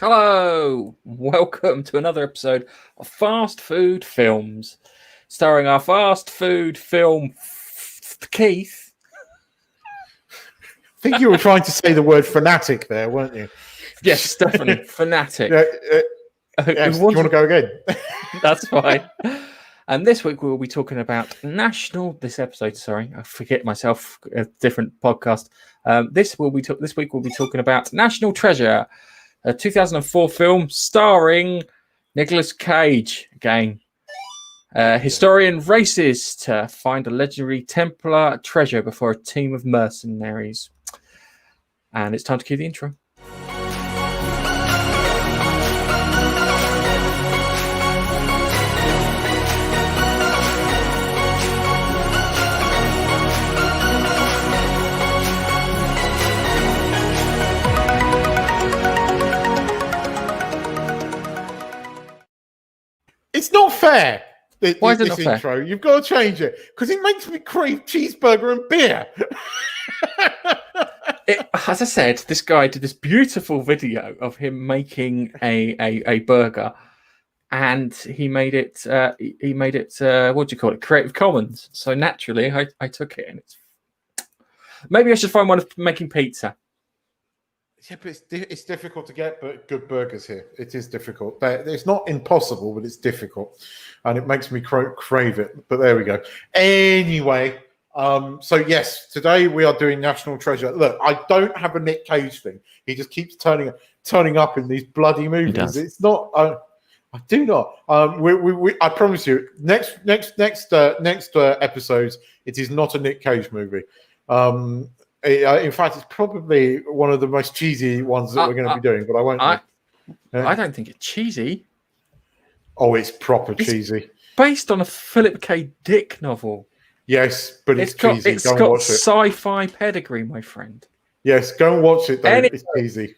Hello, welcome to another episode of Fast Food Films, starring our fast food film Keith. I think you were trying to say the word fanatic there, weren't you? Yes, definitely fanatic. Yes. Do you want to go again? That's fine. And this week we'll be talking about This episode, I forget myself. A different podcast. This week we'll be talking about National Treasure, a 2004 film starring Nicolas Cage again. Historian races to find a legendary Templar treasure before a team of mercenaries. And it's time to cue the intro. It's not fair. Why is it not intro? fair? You've got to change it because it makes me crave cheeseburger and beer. As I said, this guy did this beautiful video of him making a burger, and he made it. What do you call it? Creative Commons. So naturally, I took it, and maybe I should find one of making pizza. Yeah, but it's difficult to get good burgers here. It is difficult. It's not impossible, but it's difficult, and it makes me crave it. But there we go. Anyway, so yes, today we are doing National Treasure. Look, I don't have a Nick Cage thing. He just keeps turning up in these bloody movies. It's not. I do not. I promise you. Next episodes, it is not a Nick Cage movie. In fact, it's probably one of the most cheesy ones that we're going to be doing, but I won't. I don't think it's cheesy. Oh, it's proper cheesy. Based on a Philip K. Dick novel. Yes, but it's cheesy. It's got sci-fi pedigree, my friend. Yes, go and watch it, though. Anyway, it's cheesy.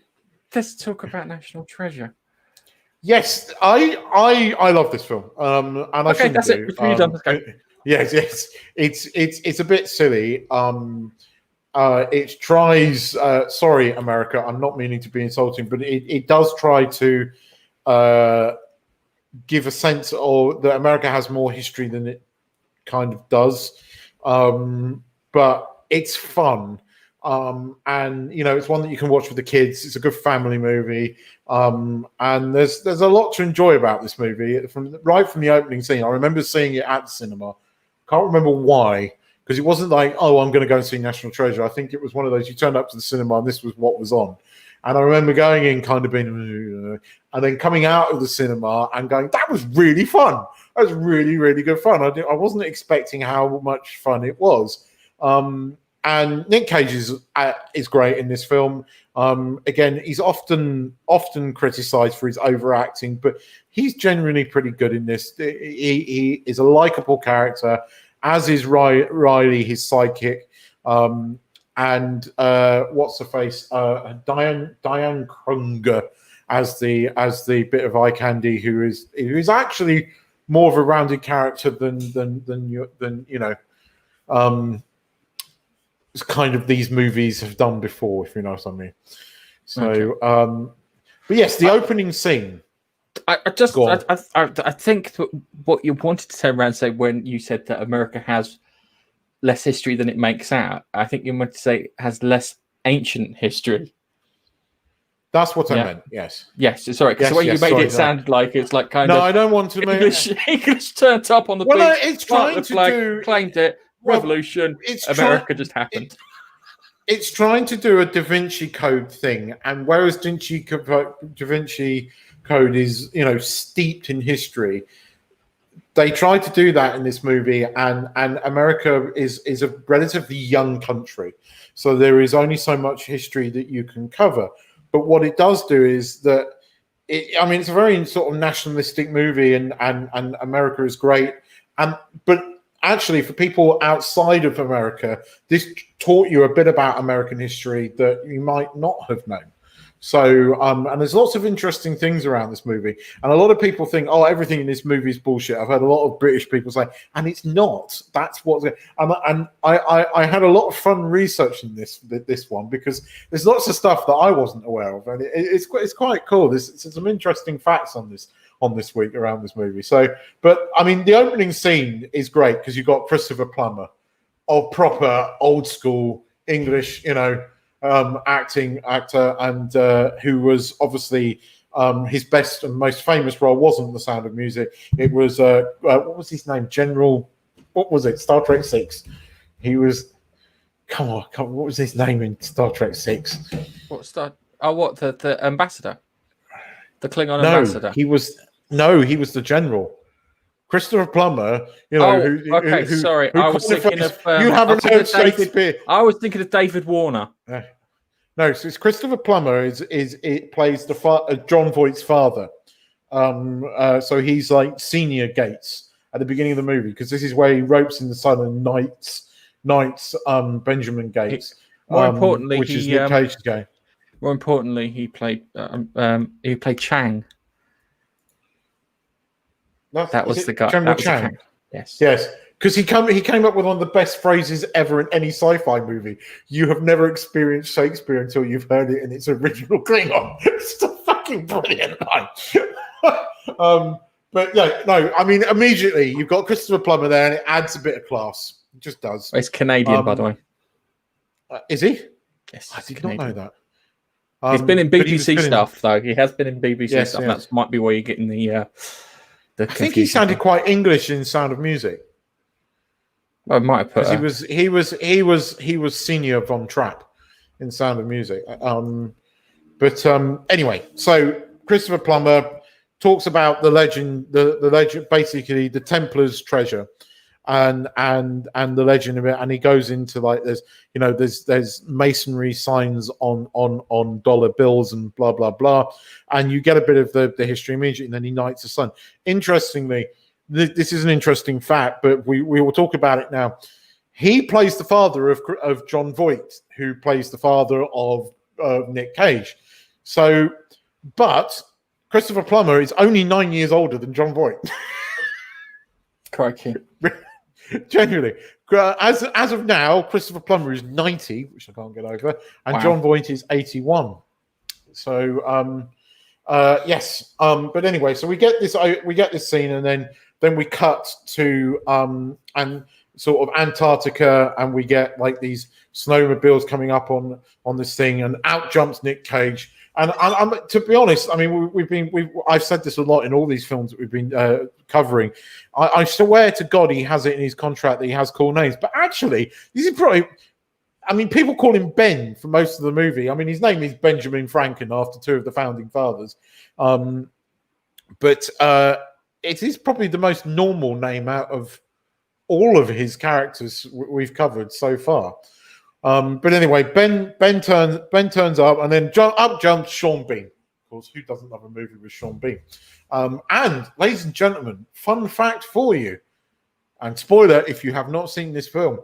Let's talk about National Treasure. Yes, I love this film. And I shouldn't that's do. It. Yes. It's a bit silly. It tries. Sorry, America. I'm not meaning to be insulting, but it does try to give a sense of that America has more history than it kind of does. But it's fun, and it's one that you can watch with the kids. It's a good family movie, and there's a lot to enjoy about this movie from the opening scene. I remember seeing it at the cinema. Can't remember why. Because it wasn't like, oh, I'm going to go and see National Treasure. I think it was one of those, you turned up to the cinema and this was what was on. And I remember going in kind of being, and then coming out of the cinema and going, that was really fun. That was really, really good fun. I wasn't expecting how much fun it was. And Nick Cage is great in this film. Again, he's often criticized for his overacting, but he's genuinely pretty good in this. He is a likable character, as is Riley, his sidekick, and what's her face, Diane Kruger as the bit of eye candy, who is actually more of a rounded character than kind of these movies have done before, if you know what I mean. So, okay. But yes, the opening scene. I think what you wanted to turn around and say when you said that America has less history than it makes out, I think you meant to say it has less ancient history. That's what I meant. Yes. Yes. Sorry, because the way you made it sound like it's like kind of. No, I don't want to make English turned up on the beach. It's trying to do. Claimed it. Revolution. America just happened. It's trying to do a Da Vinci Code thing, and whereas Da Vinci Code is steeped in history, they try to do that in this movie, and America is a relatively young country, so there is only so much history that you can cover. But what it does do is that it's a very sort of nationalistic movie, and America is great, but actually for people outside of America, this taught you a bit about American history that you might not have known. So, and there's lots of interesting things around this movie. And a lot of people think, oh, everything in this movie is bullshit. I've heard a lot of British people say, and it's not. That's what. And I had a lot of fun researching this one, because there's lots of stuff that I wasn't aware of, and it's quite cool. There's some interesting facts on this week around this movie. So, but I mean, the opening scene is great because you've got Christopher Plummer, of proper old school English, actor, and who was obviously his best and most famous role wasn't The Sound of Music. It was what was his name? General, what was it? Star Trek 6. He was. Come on, what was his name in Star Trek 6? The ambassador, the Klingon ambassador. He was the general. Christopher Plummer, sorry. I was thinking of. You haven't heard Shakespeare. I was thinking of David Warner. No, so it's Christopher Plummer. It plays the John Voight's father. So he's like senior Gates at the beginning of the movie, because this is where he ropes in the son and knights Benjamin Gates. More importantly, which is Nick Cage's game. More importantly, he played Chang. That was the guy. General Chang. Yes. Because he came up with one of the best phrases ever in any sci-fi movie. You have never experienced Shakespeare until you've heard it in its original Klingon. It's a fucking brilliant line. But yeah, no, I mean, immediately you've got Christopher Plummer there, and it adds a bit of class. It just does. It's Canadian, by the way. Is he? Yes, I did not know that. He's been in BBC stuff, though. He has been in BBC stuff. Yes. That might be where you're getting the I think he sounded quite English in Sound of Music. Well, I might have put. He was senior Von Trapp in Sound of Music. Anyway, so Christopher Plummer talks about the legend, the legend, basically the Templar's treasure, and the legend of it, and he goes into like there's masonry signs on dollar bills and blah blah blah, and you get a bit of the history immediately, and then he knights a son. Interestingly, this is an interesting fact, but we will talk about it now. He plays the father of John Voight, who plays the father of Nick Cage. So, but Christopher Plummer is only 9 years older than John Voight. Crikey. Genuinely. As of now, Christopher Plummer is 90, which I can't get over, and wow. John Voight is 81. So, yes. But anyway, so we get this scene, and then we cut to and sort of Antarctica, and we get like these snowmobiles coming up on this thing, and out jumps Nick Cage. And I'm to be honest, I mean, I've said this a lot in all these films that we've been covering. I swear to God, he has it in his contract that he has cool names, but actually, this is probably. I mean, people call him Ben for most of the movie. I mean, his name is Benjamin Franklin after two of the founding fathers, but it is probably the most normal name out of all of his characters we've covered so far. But anyway, Ben turns up, and then up jumps Sean Bean. Of course, who doesn't love a movie with Sean Bean? And ladies and gentlemen, fun fact for you, and spoiler if you have not seen this film,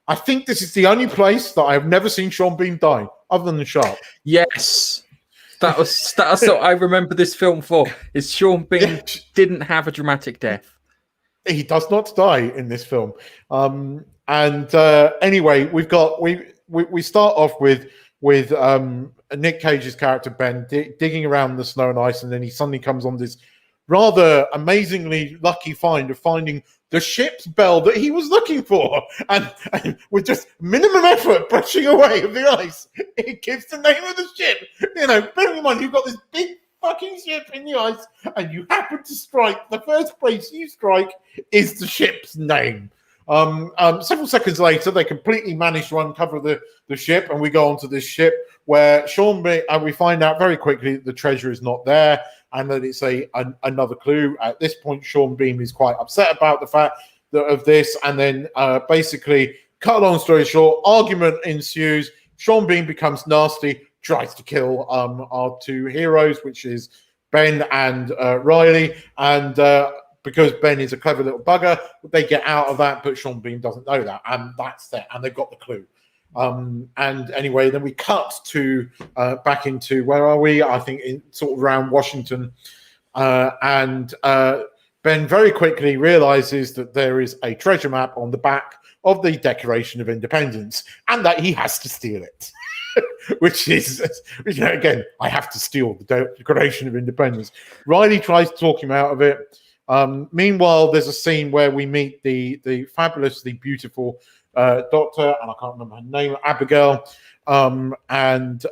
I think this is the only place that I have never seen Sean Bean die, other than Sharp. Yes. That's what I remember this film for, is Sean Bean didn't have a dramatic death. He does not die in this film. Anyway, we start off with Nick Cage's character Ben digging around the snow and ice, and then he suddenly comes on this rather amazingly lucky find of finding the ship's bell that he was looking for, and with just minimum effort brushing away of the ice, it gives the name of the ship. Bear in mind, you've got this big fucking ship in the ice, and you happen to strike, the first place you strike is the ship's name. Several seconds later, they completely manage to uncover the ship, and we go onto this ship where Sean Bean, and we find out very quickly that the treasure is not there, and that it's another clue. At this point, Sean Bean is quite upset about the fact of this, and then basically, cut a long story short, argument ensues. Sean Bean becomes nasty, tries to kill our two heroes, which is Ben and Riley, and because Ben is a clever little bugger, they get out of that, but Sean Bean doesn't know that, and that's that, and they've got the clue. And anyway, then we cut to back into, where are we? I think in sort of around Washington. And Ben very quickly realizes that there is a treasure map on the back of the Declaration of Independence and that he has to steal it. Which is, again, I have to steal the Declaration of Independence. Riley tries to talk him out of it. Meanwhile, there's a scene where we meet the fabulously beautiful doctor, and I can't remember her name, Abigail, and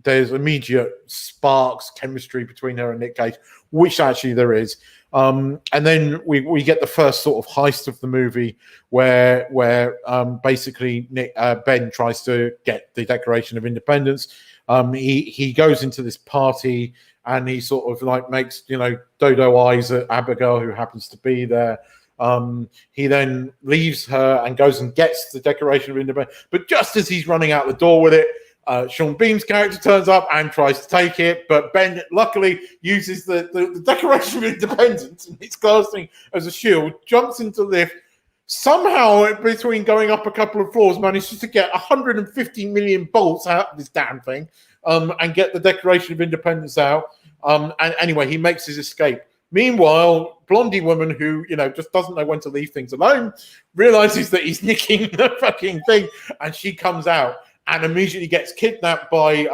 there's immediate sparks, chemistry between her and Nick Cage, which actually there is. And then we get the first sort of heist of the movie where basically Ben tries to get the Declaration of Independence. He goes into this party and he sort of like makes, dodo eyes at Abigail, who happens to be there. He then leaves her and goes and gets the Declaration of Independence. But just as he's running out the door with it, Sean Bean's character turns up and tries to take it, but Ben luckily uses the Declaration of Independence and it's casting as a shield, jumps into the lift, somehow between going up a couple of floors manages to get 150 million bolts out of this damn thing, and get the Declaration of Independence out. And anyway, he makes his escape. Meanwhile, Blondie woman who, just doesn't know when to leave things alone, realizes that he's nicking the fucking thing, and she comes out and immediately gets kidnapped by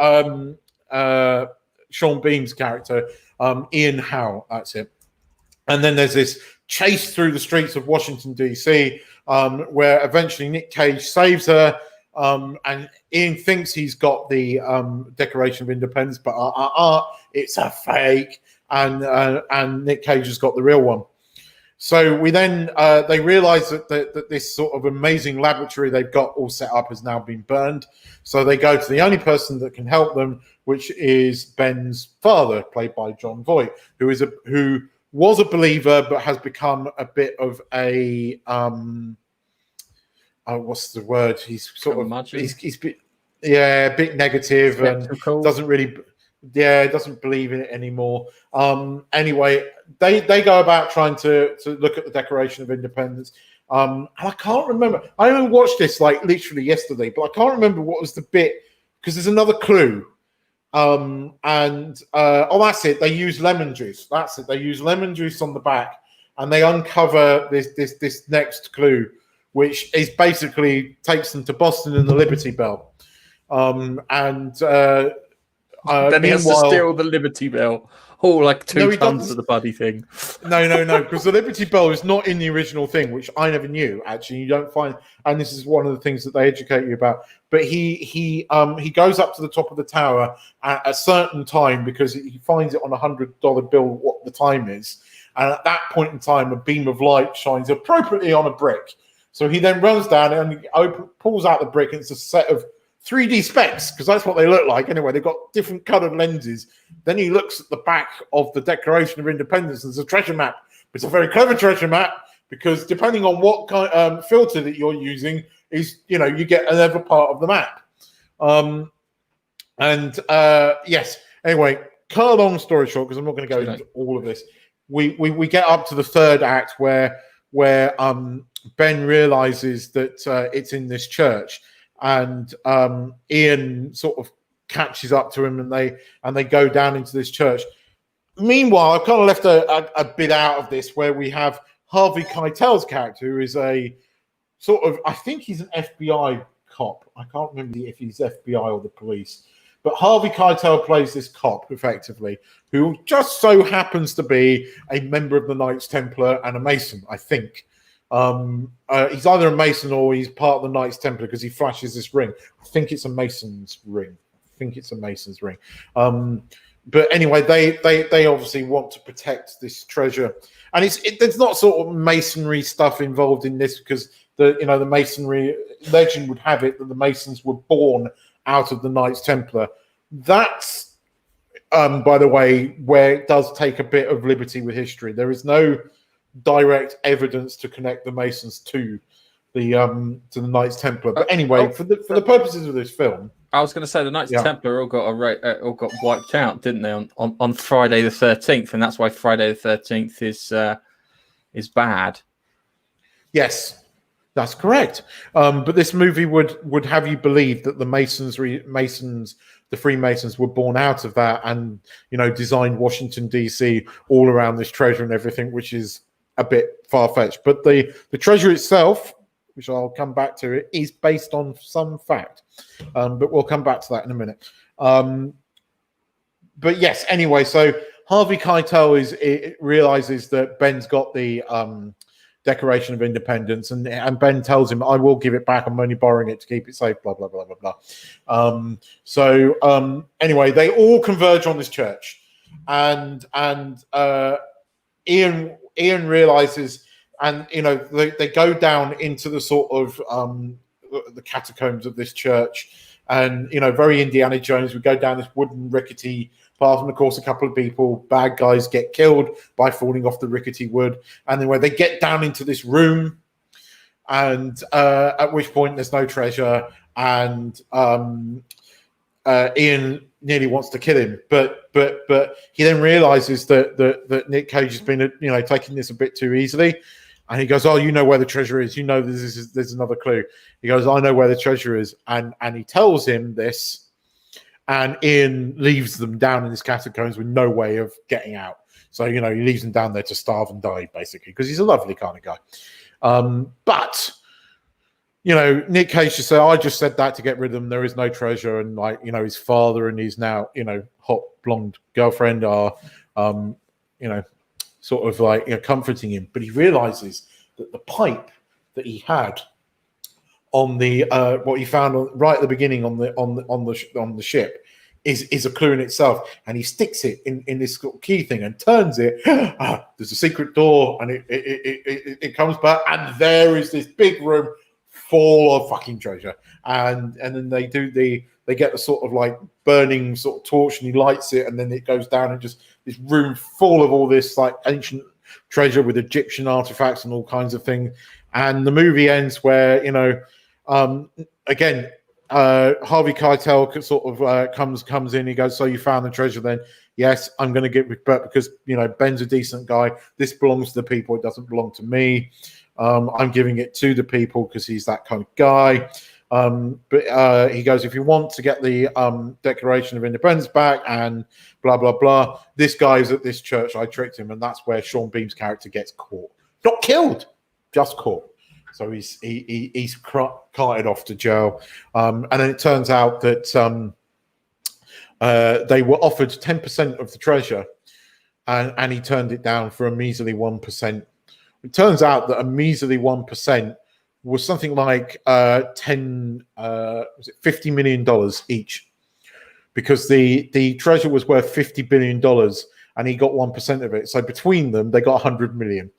Sean Bean's character, Ian Howe. That's it. And then there's this chase through the streets of Washington, D.C., where eventually Nick Cage saves her, and Ian thinks he's got the Declaration of Independence, but it's a fake, and Nick Cage has got the real one. So we then they realize that this sort of amazing laboratory they've got all set up has now been burned. So they go to the only person that can help them, which is Ben's father, played by John Voight, who was a believer but has become a bit of a what's the word? He's sort of he's a bit negative skeptical. And doesn't believe in it anymore. Anyway, they go about trying to look at the Declaration of Independence. And I can't remember. I only watched this like literally yesterday, but I can't remember what was the bit, because there's another clue. That's it. They use lemon juice. That's it. They use lemon juice on the back, and they uncover this next clue, which is basically takes them to Boston and the Liberty Bell. Then he has to steal the Liberty Bell. Like 2 tons of the bloody thing. No, because the Liberty Bell is not in the original thing, which I never knew. Actually, you don't find, and this is one of the things that they educate you about. But he goes up to the top of the tower at a certain time because he finds it on $100 bill what the time is, and at that point in time, a beam of light shines appropriately on a brick. So he then runs down and pulls out the brick, and it's a set of 3D specs, because that's what they look like anyway. They've got different coloured lenses. Then he looks at the back of the Declaration of Independence. There's a treasure map. It's a very clever treasure map, because depending on what kind filter that you're using, is you get another part of the map. Yes. Anyway, cut a long story short, because I'm not going to go into all of this. We get up to the third act where Ben realizes that it's in this church. And Ian sort of catches up to him, and they go down into this church. Meanwhile, I've kind of left a bit out of this, where we have Harvey Keitel's character, who is a sort of, I think he's an FBI cop. I can't remember if he's FBI or the police, but Harvey Keitel plays this cop effectively, who just so happens to be a member of the Knights Templar and a Mason, I think. He's either a Mason or he's part of the Knights Templar, because he flashes this ring. I think it's a Mason's ring. But anyway, they obviously want to protect this treasure, and there's not sort of masonry stuff involved in this, because the Masonry legend would have it that the Masons were born out of the Knights Templar. That's by the way, where it does take a bit of liberty with history. There is no direct evidence to connect the Masons to the Knights Templar. But anyway, for the purposes of this film, I was going to say the Knights Templar all got wiped out, didn't they, on Friday the 13th, and that's why Friday the 13th is bad. Yes, That's correct. But this movie would have you believe that the the Freemasons were born out of that, and designed Washington D.C. all around this treasure and everything, which is a bit far fetched. But the treasure itself, which I'll come back to, it is based on some fact. But we'll come back to that in a minute. But yes, anyway, so Harvey Keitel realizes that Ben's got the Declaration of Independence, and Ben tells him, "I will give it back. I'm only borrowing it to keep it safe." Blah blah blah blah blah. Anyway, they all converge on this church, and Ian realizes, and they go down into the sort of the catacombs of this church, and very Indiana Jones. We go down this wooden rickety path, and of course a couple of bad guys get killed by falling off the rickety wood, and then when they get down into this room, and at which point there's no treasure, and Ian nearly wants to kill him, but he then realizes that Nick Cage has been taking this a bit too easily, and he goes, "Oh, you know where the treasure is. There's another clue." He goes, "I know where the treasure is," and he tells him this. And Ian leaves them down in his catacombs with no way of getting out. So, he leaves them down there to starve and die, basically, because he's a lovely kind of guy. But, Nick Cage just said, "I just said that to get rid of them. There is no treasure." And, his father and his now, hot blonde girlfriend are, sort of comforting him. But he realizes that the pipe that he had on the what he found right at the beginning on the ship is a clue in itself, and he sticks it in this sort of key thing and turns it. There's a secret door, and it comes back, and there is this big room full of fucking treasure. And then they get the sort of burning sort of torch, and he lights it, and then it goes down, and just this room full of all this ancient treasure with Egyptian artifacts and all kinds of things. And the movie ends where again, Harvey Keitel sort of comes in. He goes, "So you found the treasure then?" "Yes, I'm going to get with Bert because Ben's a decent guy. This belongs to the people. It doesn't belong to me. I'm giving it to the people because he's that kind of guy." But he goes, "If you want to get the Declaration of Independence back and blah blah blah, this guy's at this church. I tricked him," and that's where Sean Bean's character gets caught, not killed, just caught. So he's carted off to jail, and then it turns out that they were offered 10% of the treasure, and he turned it down for a measly 1%. It turns out that a measly 1% was something like $50 million each, because the treasure was worth $50 billion, and he got 1% of it. So between them, they got 100 million.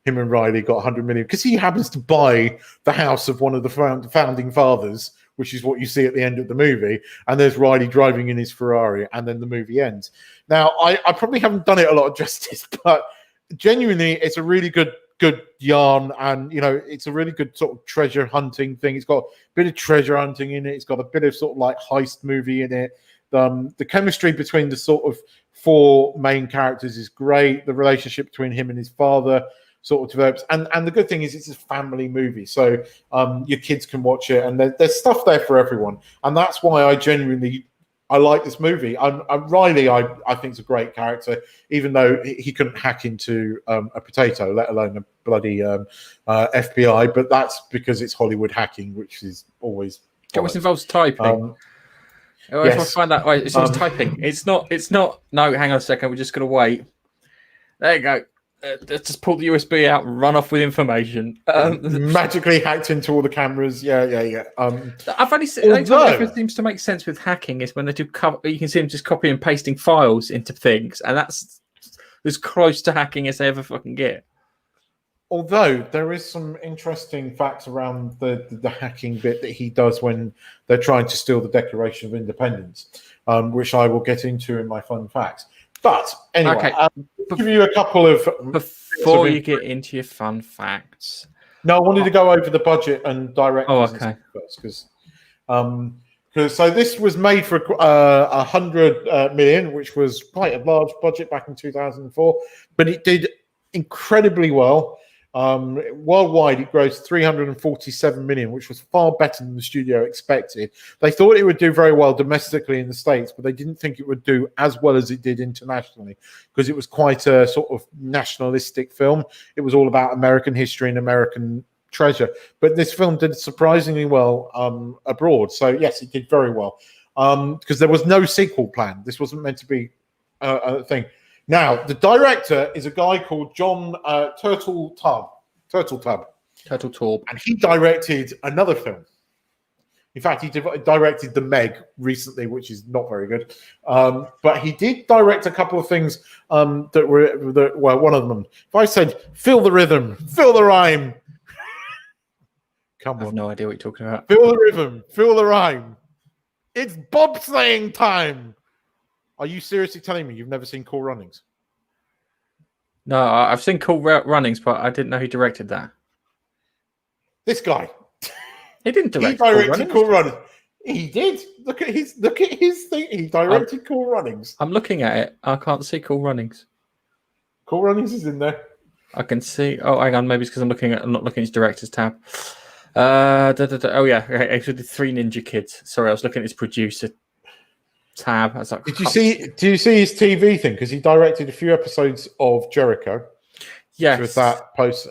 Him and Riley got 100 million because he happens to buy the house of one of the founding fathers, which is what you see at the end of the movie. And there's Riley driving in his Ferrari, and then the movie ends. Now, I probably haven't done it a lot of justice, but genuinely, it's a really good yarn, and it's a really good sort of treasure hunting thing. It's got a bit of treasure hunting in it. It's got a bit of sort of heist movie in it. The chemistry between the sort of four main characters is great. The relationship between him and his father sort of develops, and the good thing is it's a family movie, so your kids can watch it, and there's stuff there for everyone, and that's why I like this movie. Riley, I think is a great character, even though he couldn't hack into a potato, let alone a bloody FBI. But that's because it's Hollywood hacking, which is always. It always involves typing. Yes. I find that it's always typing. It's not. No, hang on a second. We're just gonna wait. There you go. Just pull the USB out and run off with information. Magically hacked into all the cameras. Yeah. I've only seen it seems to make sense with hacking is when they do you can see them just copying and pasting files into things, and that's as close to hacking as they ever fucking get. Although there is some interesting facts around the hacking bit that he does when they're trying to steal the Declaration of Independence, which I will get into in my fun facts. But anyway, okay. I'll give you a couple of... Before you get into your fun facts... No, I wanted to go over the budget and directors first. So this was made for 100 million, which was quite a large budget back in 2004. But it did incredibly well. Worldwide, it grossed 347 million, which was far better than the studio expected. They thought it would do very well domestically in the States, but they didn't think it would do as well as it did internationally because it was quite a sort of nationalistic film. It was all about American history and American treasure. But this film did surprisingly well abroad. So, yes, it did very well because there was no sequel planned. This wasn't meant to be a thing. Now, the director is a guy called John Turteltaub, and he directed another film. In fact, he directed The Meg recently, which is not very good. But he did direct a couple of things that were one of them. If I said, "Feel the rhythm, feel the rhyme," come on, I have no idea what you're talking about. Feel the rhythm, feel the rhyme. It's bobsleighing time. Are you seriously telling me you've never seen Cool Runnings? No, I've seen Cool Runnings, but I didn't know who directed that. This guy. He didn't direct. He directed Cool Runnings. He did. Look at his thing. He directed Cool Runnings. I'm looking at it. I can't see Cool Runnings. Cool Runnings is in there. I can see. Oh, hang on. Maybe it's because I'm not looking at his director's tab. Oh yeah, actually the Three Ninja Kids. Sorry, I was looking at his producer tab. I was like, did you see his TV thing? Because he directed a few episodes of Jericho. Yes, with that post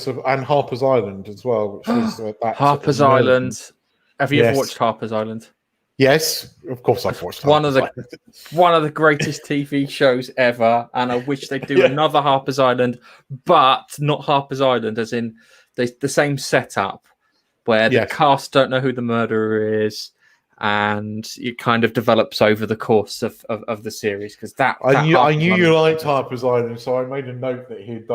of and Harper's Island as well, which is that Harper's Island. Have you ever watched Harper's Island? Yes, of course I've watched one of the greatest TV shows ever, and I wish they'd do another Harper's Island, but not Harper's Island, as in the same setup where the cast don't know who the murderer is, and it kind of develops over the course of the series. Because I knew you liked Harper's Island, so I made a note that he had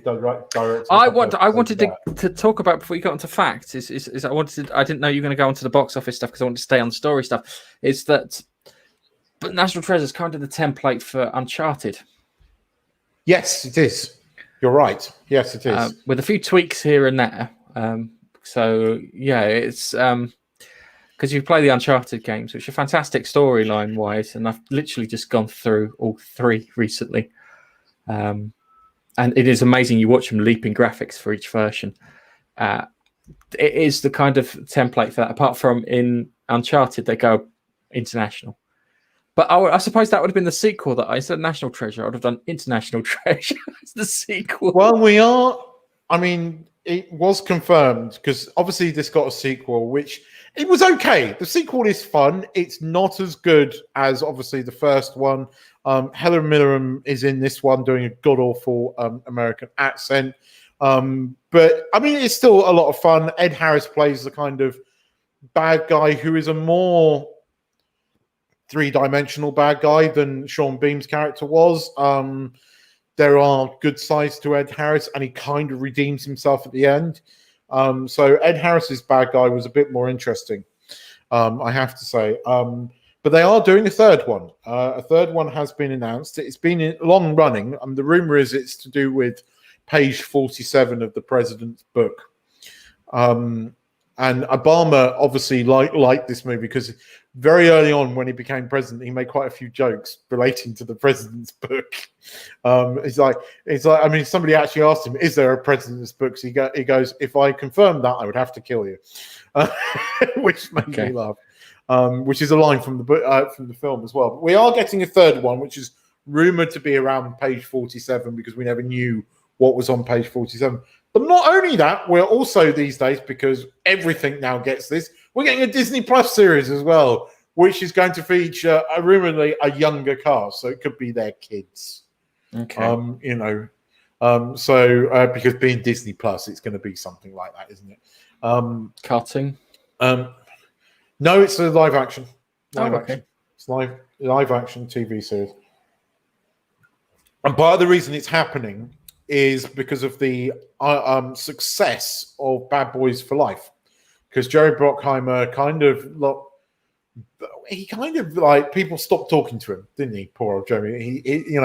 directed. I wanted to talk about before you got onto facts. I didn't know you were going to go onto the box office stuff because I wanted to stay on the story stuff. Is that, but National Treasure is kind of the template for Uncharted. Yes, it is. You're right. Yes, it is. With a few tweaks here and there. So yeah, it's because you play the Uncharted games, which are fantastic storyline wise, and I've literally just gone through all three recently. And it is amazing. You watch them leaping graphics for each version. It is the kind of template for that. Apart from in Uncharted, they go international. But I suppose that would have been the sequel that instead of National Treasure, I would have done International Treasure as the sequel. Well, it was confirmed because obviously this got a sequel, which it was okay. The sequel is fun. It's not as good as obviously the first one. Helen Mirren is in this one doing a god-awful American accent. But it's still a lot of fun. Ed Harris plays the kind of bad guy who is a more three-dimensional bad guy than Sean Bean's character was. There are good sides to Ed Harris, and he kind of redeems himself at the end. So Ed Harris's bad guy was a bit more interesting, I have to say. But they are doing a third one. A third one has been announced. It's been long running. The rumor is it's to do with page 47 of the president's book. And Obama obviously liked this movie because very early on when he became president, he made quite a few jokes relating to the president's book. Somebody actually asked him, "Is there a president's book?" So he goes, "If I confirmed that, I would have to kill you," which made me laugh. Which is a line from the book, from the film as well. But we are getting a third one, which is rumored to be around page 47 because we never knew what was on page 47. But not only that, we're also these days, because everything now gets this, we're getting a Disney Plus series as well, which is going to feature rumoredly a younger cast. So it could be their kids. Okay. Because being Disney Plus, it's going to be something like that, isn't it? Cartoon? No, it's a live action. Action. It's live action TV series. And part of the reason it's happening is because of the success of Bad Boys for Life. Because Jerry Bruckheimer people stopped talking to him, didn't he? Poor old Jerry. He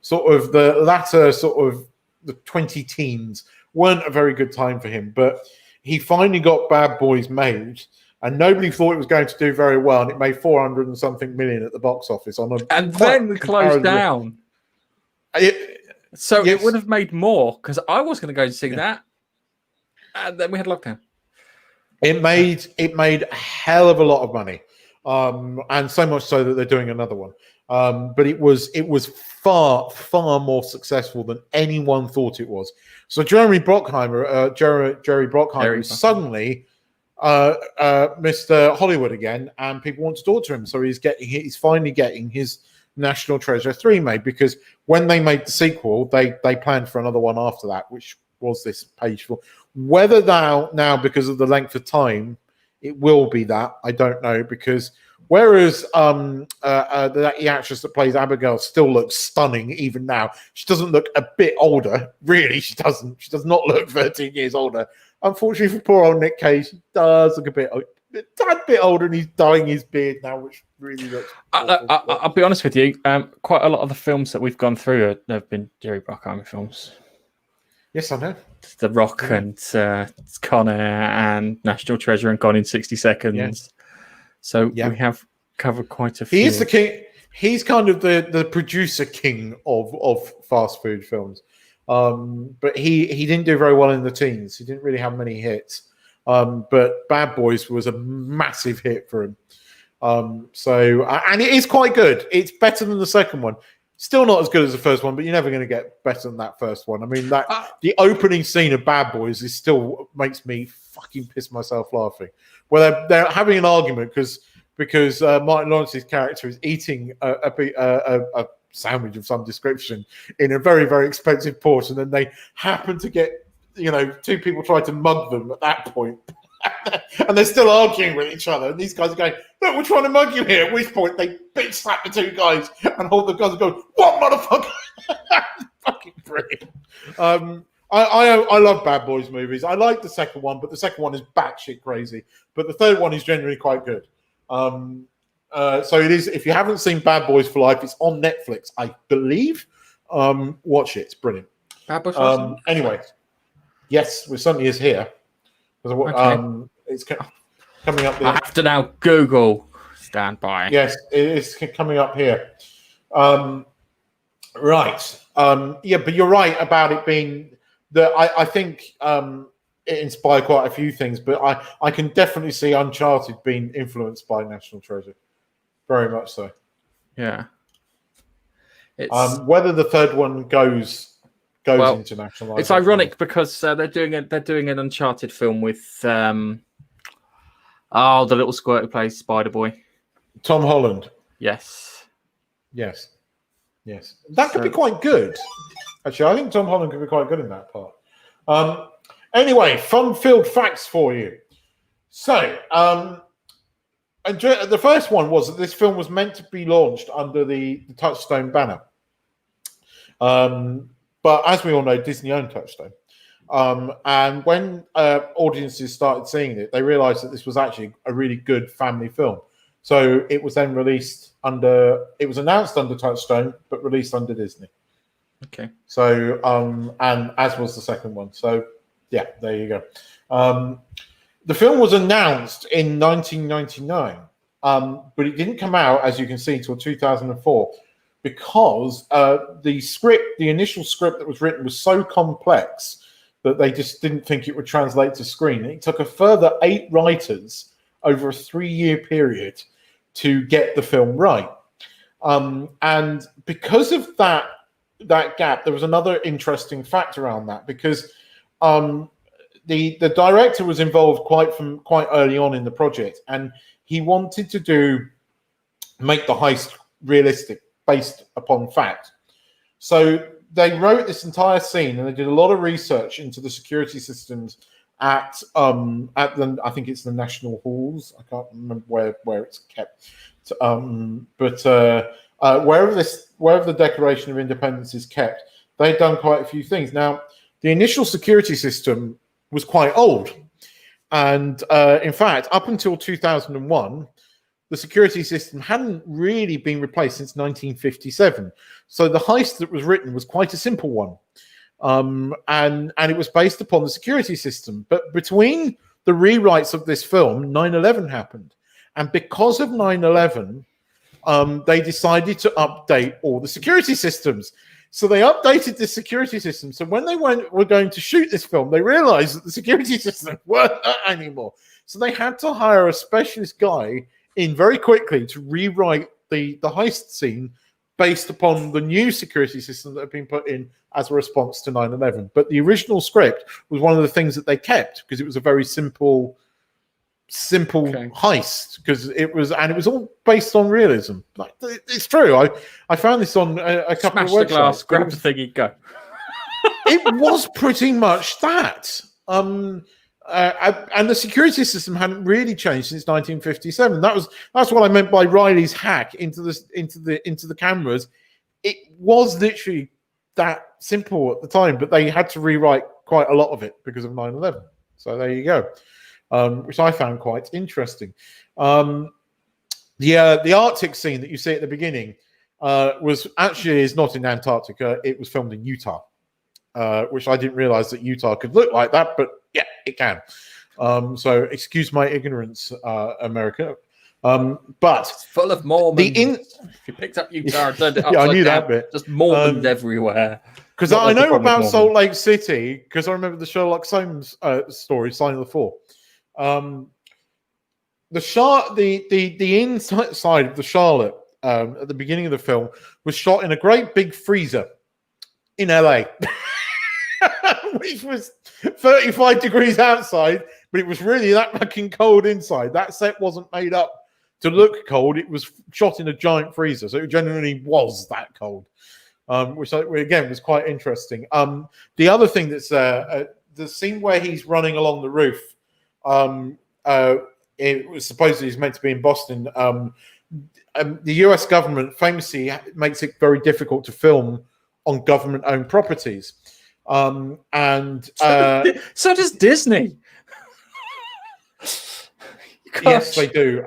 sort of the latter sort of the 20 teens weren't a very good time for him. But he finally got Bad Boys made, and nobody thought it was going to do very well, and it made 400 and something million at the box office. And then we closed down. So Yes. it would have made more because I was going to go and see that, and then we had lockdown. It made a hell of a lot of money, and so much so that they're doing another one. But it was far more successful than anyone thought it was. So Jerry Bruckheimer is suddenly Mr. Hollywood again, and people want to talk to him. So he's finally getting his National Treasure 3 made, because when they made the sequel, they planned for another one after that, which was this Page 4. Whether now because of the length of time it will be that, I don't know, because whereas the actress that plays Abigail still looks stunning even now, she doesn't look a bit older. Really, she does not look 13 years older. Unfortunately for poor old Nick Cage, he does look a tad bit older, and he's dyeing his beard now, which really looks I'll be honest with you, quite a lot of the films that we've gone through have been Jerry Bruckheimer films. Yes, I know. The Rock and Con Air and National Treasure and Gone in 60 Seconds. Yes. So we have covered quite a few. He is the king. He's kind of the producer king of fast food films. But he didn't do very well in the teens. He didn't really have many hits. But Bad Boys was a massive hit for him. And it is quite good. It's better than the second one. Still not as good as the first one, but you're never going to get better than that first one. I mean, the opening scene of Bad Boys is still makes me fucking piss myself laughing. Where they're having an argument because Martin Lawrence's character is eating a sandwich of some description in a very, very expensive port, and then they happen to get, two people try to mug them at that point. And they're still arguing with each other, and these guys are going, "Look, we're trying to mug you here." At which point they bitch slap the two guys and hold the guns and go, "What, motherfucker?" Fucking brilliant. I love Bad Boys movies. I like the second one, but the second one is batshit crazy. But the third one is generally quite good. So it is. If you haven't seen Bad Boys for Life, it's on Netflix, I believe. Watch it; it's brilliant. Bad Boys. Anyway, yes, it certainly is here. Okay. It's coming up. I have to now Google. Stand by. Yes, it is coming up here. Right. Yeah, but you're right about it being that. I think it inspired quite a few things, but I can definitely see Uncharted being influenced by National Treasure. Very much so. Yeah. Whether the third one goes international. It's ironic because they're doing an Uncharted film with the little squirt who plays Spider-Boy. Tom Holland. Yes. That could be quite good. Actually, I think Tom Holland could be quite good in that part. Anyway, fun-filled facts for you. So, the first one was that this film was meant to be launched under the Touchstone banner. But as we all know, Disney owned Touchstone. And when audiences started seeing it, they realized that this was actually a really good family film. So it was then announced under Touchstone, but released under Disney. Okay. So, and as was the second one. So, yeah, there you go. The film was announced in 1999, but it didn't come out, as you can see, until 2004. Because the initial script that was written was so complex that they just didn't think it would translate to screen. It took a further 8 writers over a 3-year period to get the film right. And because of that gap, there was another interesting fact around that, because the director was involved quite early on in the project, and he wanted to make the heist realistic, based upon fact. So they wrote this entire scene, and they did a lot of research into the security systems at I think it's the National Halls. I can't remember where it's kept. But wherever the Declaration of Independence is kept, they've done quite a few things. Now, the initial security system was quite old, and in fact, up until 2001. The security system hadn't really been replaced since 1957. So the heist that was written was quite a simple one. And it was based upon the security system. But between the rewrites of this film, 9/11 happened. And because of 9/11, they decided to update all the security systems. So they updated the security system. So when they were going to shoot this film, they realized that the security system weren't that anymore. So they had to hire a specialist guy in very quickly to rewrite the heist scene based upon the new security system that had been put in as a response to 9/11. But the original script was one of the things that they kept because it was a very simple heist, because it was all based on realism. Like, it's true. I found this on a couple Smash of websites. the glass, grab the thingy, go. It was pretty much that. And the security system hadn't really changed since 1957. That's what I meant by Riley's hack into the cameras. It was literally that simple at the time, but they had to rewrite quite a lot of it because of 9/11. So there you go. Which I found quite interesting. The Arctic scene that you see at the beginning is not in Antarctica. It was filmed in Utah, which I didn't realize that Utah could look like that, but yeah, it can. So excuse my ignorance, America. But it's full of Mormons. If you picked up Utah and turned it upside I knew down, that bit. Just Mormons everywhere. Because I know about Salt Lake City because I remember the Sherlock Holmes story, Sign of the Four. The inside of the Charlotte at the beginning of the film was shot in a great big freezer in LA, which was 35 degrees outside, but it was really that fucking cold inside. That set wasn't made up to look cold. It was shot in a giant freezer, so it genuinely was that cold, which again was quite interesting. The other thing that's the scene where he's running along the roof. It was supposedly he's meant to be in Boston. The US government famously makes it very difficult to film on government-owned properties. So does Disney. Yes, they do.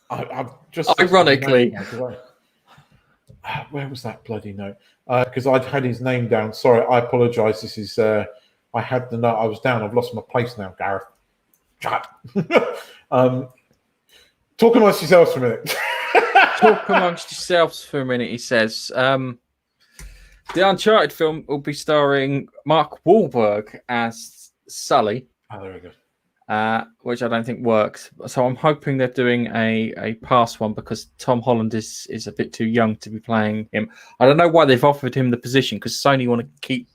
I've just ironically, where was that bloody note? Because I'd had his name down. Sorry, I apologise. This is I had the note. I was down. I've lost my place now, Gareth. Talk amongst yourselves for a minute. Talk amongst yourselves for a minute, he says. The Uncharted film will be starring Mark Wahlberg as Sully. Oh, there we go. Which I don't think works. So I'm hoping they're doing a past one because Tom Holland is a bit too young to be playing him. I don't know why they've offered him the position because Sony want to keep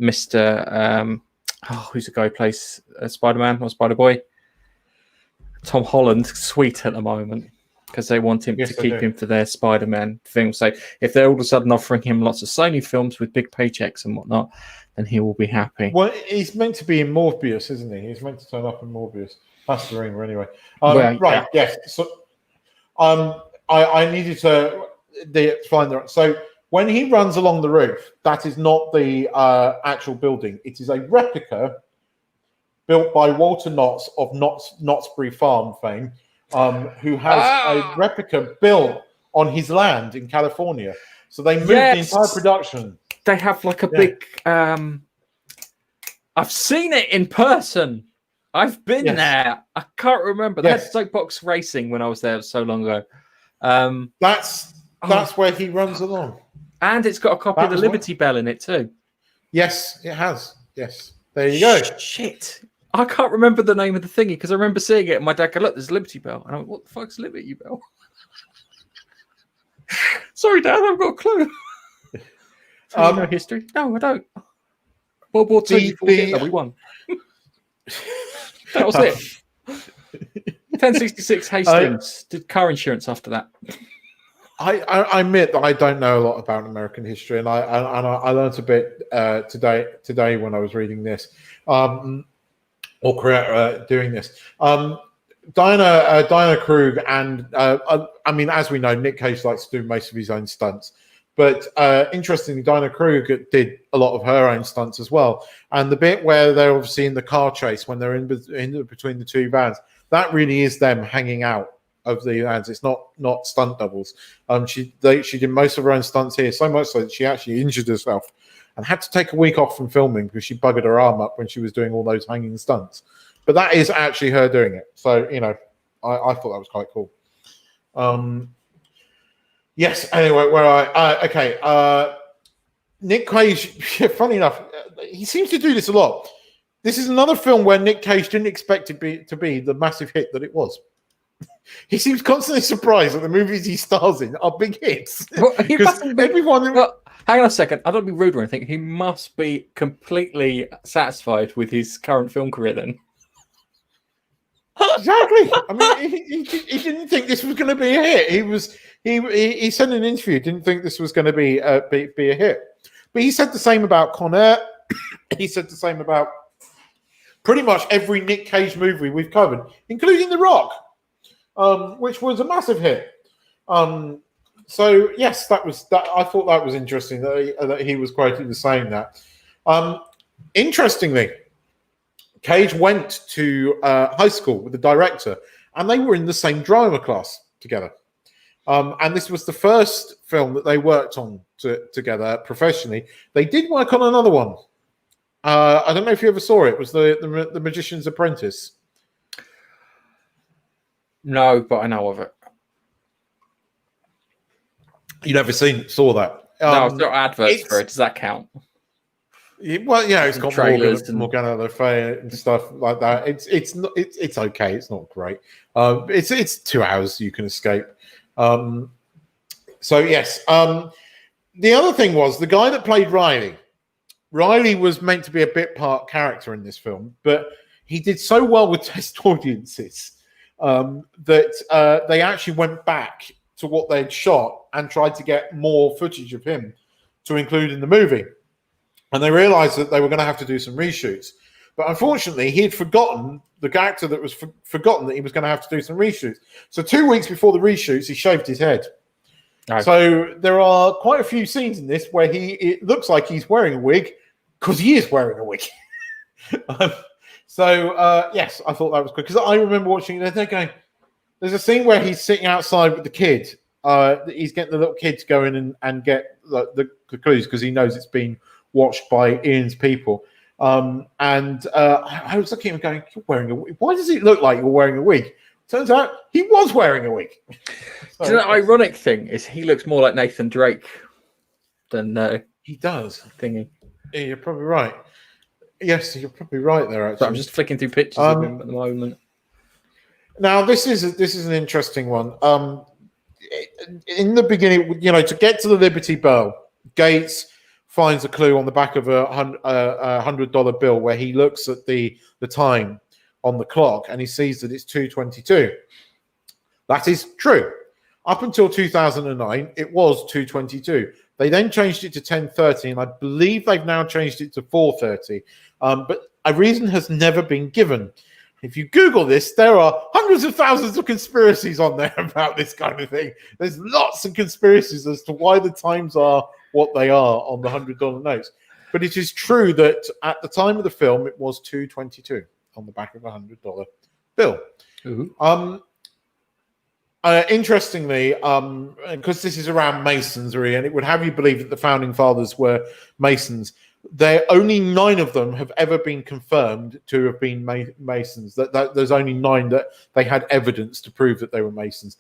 Mr. Who's the guy who plays Spider-Man or Spider-Boy? Tom Holland, sweet at the moment because they want him to keep him for their Spider-Man film. So if they're all of a sudden offering him lots of Sony films with big paychecks and whatnot, then he will be happy. Well, he's meant to be in Morbius, isn't he? He's meant to turn up in Morbius. That's the ring, anyway. Right, yes. So, I needed to find the. So when he runs along the roof, that is not the actual building. It is a replica built by Walter Knotts of Knottsbury Farm fame, who has a replica built on his land in California. So they moved the entire production. They have like a big. I've seen it in person. I've been there. I can't remember. They had soapbox racing when I was there so long ago. That's where he runs along. And it's got a copy of the Liberty Bell in it too. Yes, it has. Yes. There you go. Shit. I can't remember the name of the thingy because I remember seeing it and my dad go, look, there's Liberty Bell. And I went, what the fuck's Liberty Bell? Sorry, Dad, I've got a clue. So you know history? No, I don't. World War II, we won. That was it. 1066 Hastings did car insurance after that. I admit that I don't know a lot about American history, and I learned a bit today when I was reading this, doing this. Diana Krug, and I mean, as we know, Nick Cage likes to do most of his own stunts. But interestingly, Diana Krug did a lot of her own stunts as well. And the bit where they're obviously in the car chase when they're in between the two vans, that really is them hanging out of the vans. It's not stunt doubles. She did most of her own stunts here, so much so that she actually injured herself and had to take a week off from filming because she buggered her arm up when she was doing all those hanging stunts. But that is actually her doing it. So, you know, I thought that was quite cool. Yes. Anyway, okay. Nick Cage. Funny enough, he seems to do this a lot. This is another film where Nick Cage didn't expect it to be the massive hit that it was. He seems constantly surprised that the movies he stars in are big hits. Well, he Because mustn't be. everyone. Well, hang on a second. I don't be rude or anything. He must be completely satisfied with his current film career then. Exactly. I mean, he didn't think this was going to be a hit. He said in an interview, didn't think this was going to be a hit. But he said the same about Con Air. He said the same about pretty much every Nick Cage movie we've covered, including The Rock, which was a massive hit. So yes, that. I thought that was interesting that he was quoted as saying that. Interestingly, Cage went to high school with the director, and they were in the same drama class together. And this was the first film that they worked on together professionally. They did work on another one. I don't know if you ever saw it. It was the Magician's Apprentice. No, but I know of it. You never saw that? No, I saw adverts for it. Does that count? Well, yeah, it's got trailers Morgana Le Fay and stuff like that. It's okay. It's not great. It's 2 hours you can escape. So yes. The other thing was the guy that played Riley. Riley was meant to be a bit part character in this film, but he did so well with test audiences that they actually went back to what they'd shot and tried to get more footage of him to include in the movie. And they realized that they were going to have to do some reshoots. But unfortunately, he had forgotten, the actor that was forgotten that he was going to have to do some reshoots. So 2 weeks before the reshoots, he shaved his head. Okay. So there are quite a few scenes in this where it looks like he's wearing a wig because he is wearing a wig. Yes, I thought that was good. Because I remember watching it, they're going, there's a scene where he's sitting outside with the kid. He's getting the little kid to go in and get the clues because he knows it's been watched by Ian's people. I was looking at him going, you're wearing a wig. Why does it look like you're wearing a wig? Turns out he was wearing a wig. So, the ironic thing is he looks more like Nathan Drake than he does. Thingy. Yeah, you're probably right. Yes, you're probably right there, actually. So I'm just flicking through pictures of him at the moment. Now, this is an interesting one. In the beginning, to get to the Liberty Bell, Gates finds a clue on the back of a $100 bill where he looks at the time on the clock and he sees that it's 2:22. That is true. Up until 2009, it was 2:22. They then changed it to 10:30, and I believe they've now changed it to 4:30. But a reason has never been given. If you Google this, there are hundreds of thousands of conspiracies on there about this kind of thing. There's lots of conspiracies as to why the times are what they are on the $100 notes. But it is true that at the time of the film, it was 2:22 on the back of a $100 bill. Mm-hmm. Interestingly, because this is around Masonry, and it would have you believe that the founding fathers were Masons, only 9 of them have ever been confirmed to have been Masons. There's only 9 that they had evidence to prove that they were Masons.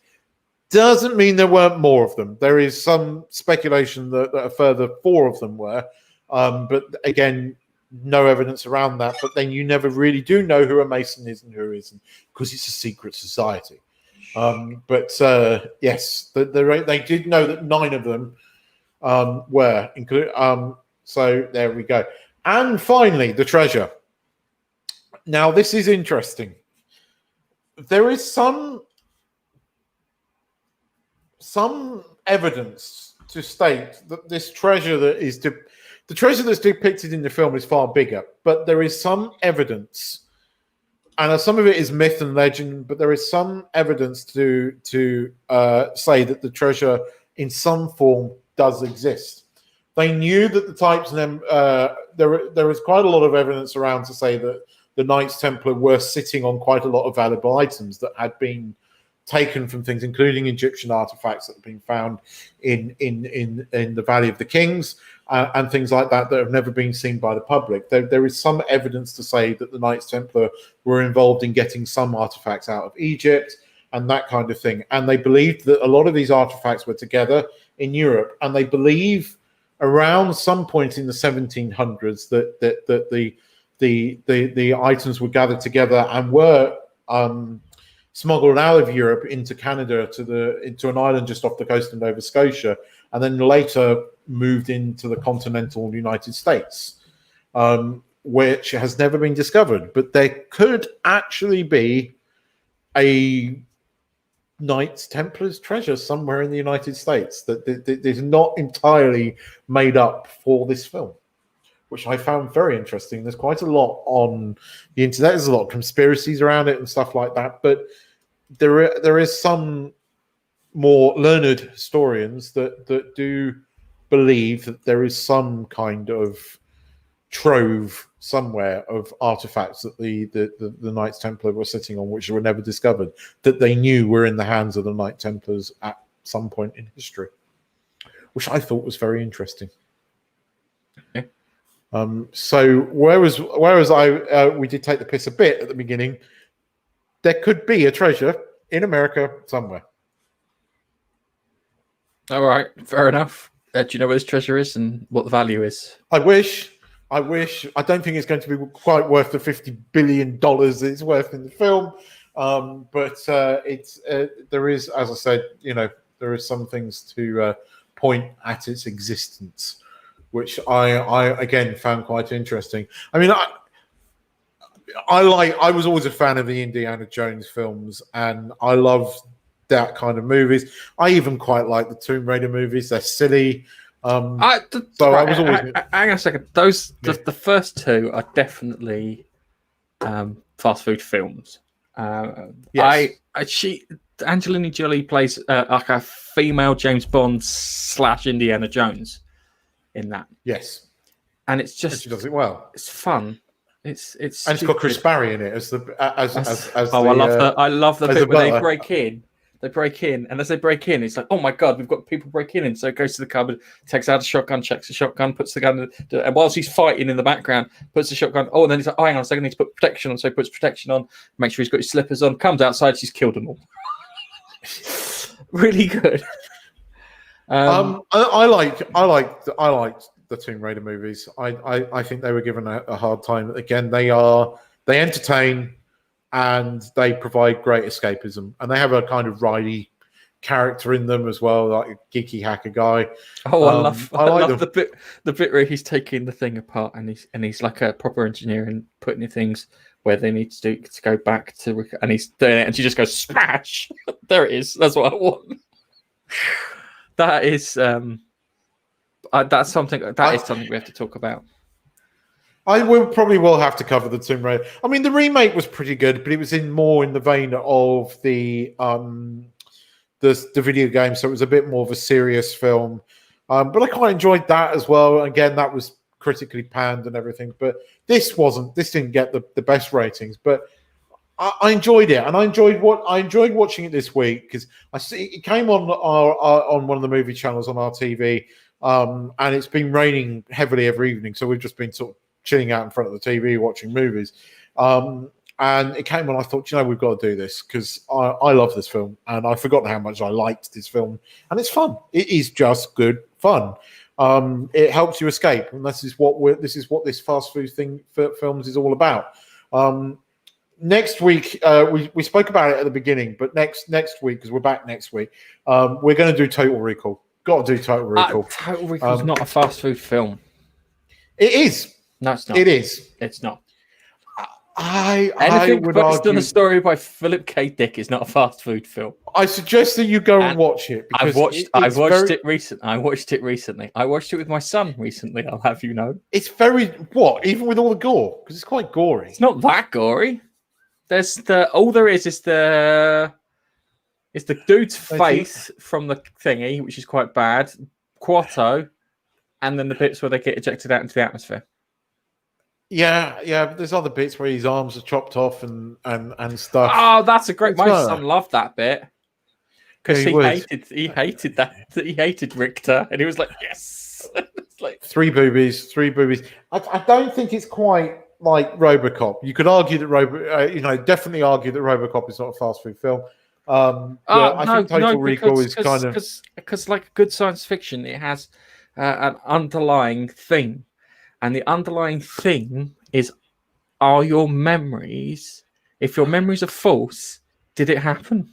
Doesn't mean there weren't more of them. There is some speculation that a further 4 of them were, but again, no evidence around that. But then you never really do know who a Mason is and who isn't, because it's a secret society. Yes, they did know that 9 of them were included. So there we go. And finally, the treasure. Now, this is interesting. There is some evidence to state that this treasure the treasure that's depicted in the film is far bigger, but there is some evidence, and some of it is myth and legend, but there is some evidence to say that the treasure in some form does exist. They knew that the types and them. There was quite a lot of evidence around to say that the Knights Templar were sitting on quite a lot of valuable items that had been taken from things, including Egyptian artifacts that have been found in the Valley of the Kings and things like that have never been seen by the public. There is some evidence to say that the Knights Templar were involved in getting some artifacts out of Egypt. and that kind of thing. And they believed that a lot of these artifacts were together in Europe, and they believe around some point in the 1700s that the items were gathered together and were smuggled out of Europe into Canada into an island just off the coast of Nova Scotia, and then later moved into the continental United States, which has never been discovered. But there could actually be a Knights Templars treasure somewhere in the United States that is not entirely made up for this film, which I found very interesting. There's quite a lot on the internet. There's a lot of conspiracies around it and stuff like that. But there is some more learned historians that do believe that there is some kind of trove somewhere of artifacts that the Knights Templar were sitting on, which were never discovered, that they knew were in the hands of the Knight Templars at some point in history, which I thought was very interesting. Okay. So whereas we did take the piss a bit at the beginning, there could be a treasure in America somewhere. All right, fair enough. Do you know where this treasure is and what the value is? I wish. I don't think it's going to be quite worth the $50 billion that it's worth in the film. But there is, as I said, there is some things to point at its existence, which I again found quite interesting. I mean, I was always a fan of the Indiana Jones films, and I love that kind of movies. I even quite like the Tomb Raider movies. They're silly. I was always. Hang on a second. The first two are definitely fast food films. Yes. Angelina Jolie plays like a female James Bond / Indiana Jones in that. Yes, and it's just, and she does it well. It's fun. It's and it's got Chris Barry in it as I love the bit where they break in. They break in, and as they break in, it's like, oh my god, we've got people breaking in. So it goes to the cupboard, takes out a shotgun, checks the shotgun, puts the gun, and whilst he's fighting in the background, puts the shotgun. Oh, and then he's like, oh, hang on a second, I need to put protection on. So he puts protection on, make sure he's got his slippers on. Comes outside, she's killed them all. Really good. I liked the Tomb Raider movies. I think they were given a hard time. Again, they entertain. And they provide great escapism, and they have a kind of Riley character in them as well, like a geeky hacker guy. Oh, I love the bit where he's taking the thing apart, and he's like a proper engineer and putting the things where they need to go back to, and he's doing it, and she just goes smash. There it is. That's what I want. That is that's something. That is something we have to talk about. I probably will have to cover the Tomb Raider. I mean, the remake was pretty good, but it was more in the vein of the video game, so it was a bit more of a serious film. But I quite enjoyed that as well. Again, that was critically panned and everything, but this didn't get the best ratings. But I enjoyed it, and I enjoyed watching it this week because I see it came on one of the movie channels on our TV, and it's been raining heavily every evening, so we've just been sort of chilling out in front of the TV watching movies, and it came on. I thought, we've got to do this because I love this film, and I've forgotten how much I liked this film, and it's fun. It is just good fun. It helps you escape, and this is what this fast food thing for films is all about. Next week, we spoke about it at the beginning, but next week, because we're back next week, we're going to do Total Recall. Got to do Total Recall. Total Recall is not a fast food film. It is. No, it's not. It is. It's not. I would based argue on a story by Philip K. Dick is not a fast food film. I suggest that you go and watch it. I watched it recently. I watched it recently. I watched it with my son recently. I'll have you know. It's even with all the gore, because it's quite gory. It's not that gory. There's the dude's face from the thingy, which is quite bad. Quarto, and then the bits where they get ejected out into the atmosphere. Yeah. But there's other bits where his arms are chopped off and stuff. Oh, that's a great. My son loved that bit because he hated that. He hated Richter, and he was like, "Yes." It's like three boobies. I don't think it's quite like RoboCop. You could argue that definitely argue that RoboCop is not a fast food film. But I think Total Recall is kind of because like good science fiction, it has an underlying theme, and the underlying theme is: are your memories? If your memories are false, did it happen?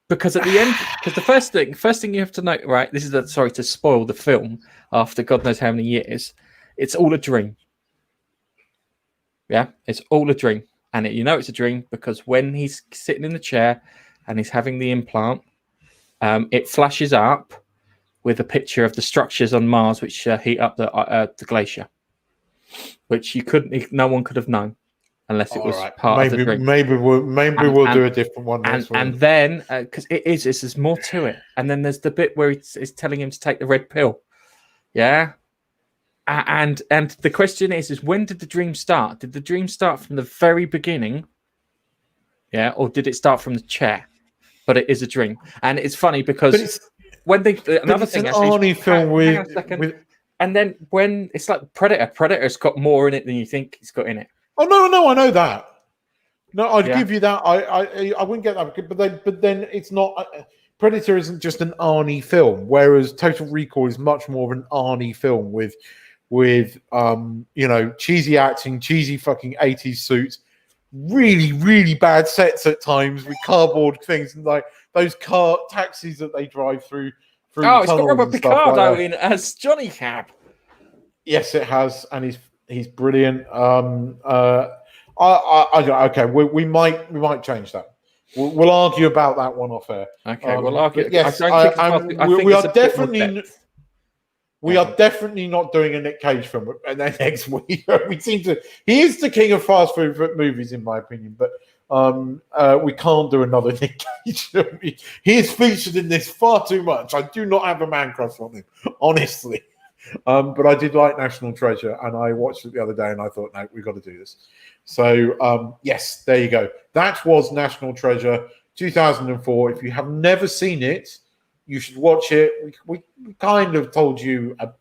Because at the end, because the first thing you have to know, right? This is sorry to spoil the film after God knows how many years. It's all a dream. Yeah, it's all a dream, and you know it's a dream because when he's sitting in the chair and he's having the implant, it flashes up with a picture of the structures on Mars which heat up the glacier, which no one could have known unless it was part of the dream. Maybe we'll do a different one next week. And then because there's more to it, and then there's the bit where it's telling him to take the red pill. Yeah. And the question is when did the dream start? Did the dream start from the very beginning? Yeah, or did it start from the chair? But it is a dream, and it's funny because when they another thing, Arnie film with, and then when it's like Predator's got more in it than you think he's got in it. Oh no, I know that. No, I'd give you that. I wouldn't get that, but then it's not. Predator isn't just an Arnie film, whereas Total Recall is much more of an Arnie film with cheesy acting, cheesy fucking 80s suits, really, really bad sets at times with cardboard things and like those car taxis that they drive through. Oh, it's got Robert Picardo in as Johnny Cab. Yes, it has, and he's brilliant. Okay, we might change that. We'll argue about that one off air. Okay, we'll argue. Yes, we are definitely not doing a Nick Cage film next week. He is the king of fast food movies, in my opinion, but we can't do another Nick Cage film. He is featured in this far too much. I do not have a man crush on him, honestly. But I did like National Treasure, and I watched it the other day, and I thought, no, we've got to do this. So, yes, there you go. That was National Treasure 2004. If you have never seen it, you should watch it. We kind of told you, but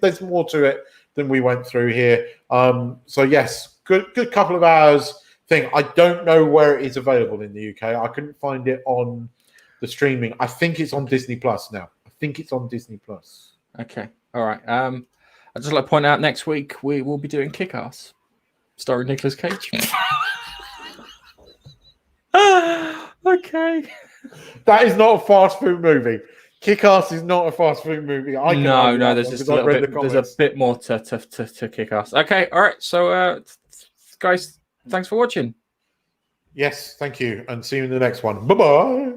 there's more to it than we went through here. So, yes, good couple of hours thing. I don't know where it is available in the UK. I couldn't find it on the streaming. I think it's on Disney Plus now. Okay. All right. I'd just like to point out next week we will be doing Kick-Ass, starring Nicolas Cage. Okay. That is not a fast food movie. Kick-Ass is not a fast food movie. No. There's just a little bit. There's a bit more to Kick-Ass. Okay. All right. So, guys, thanks for watching. Yes. Thank you, and see you in the next one. Bye-bye.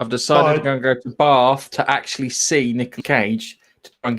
I've decided I'm going to go to Bath to actually see Nicolas Cage to try and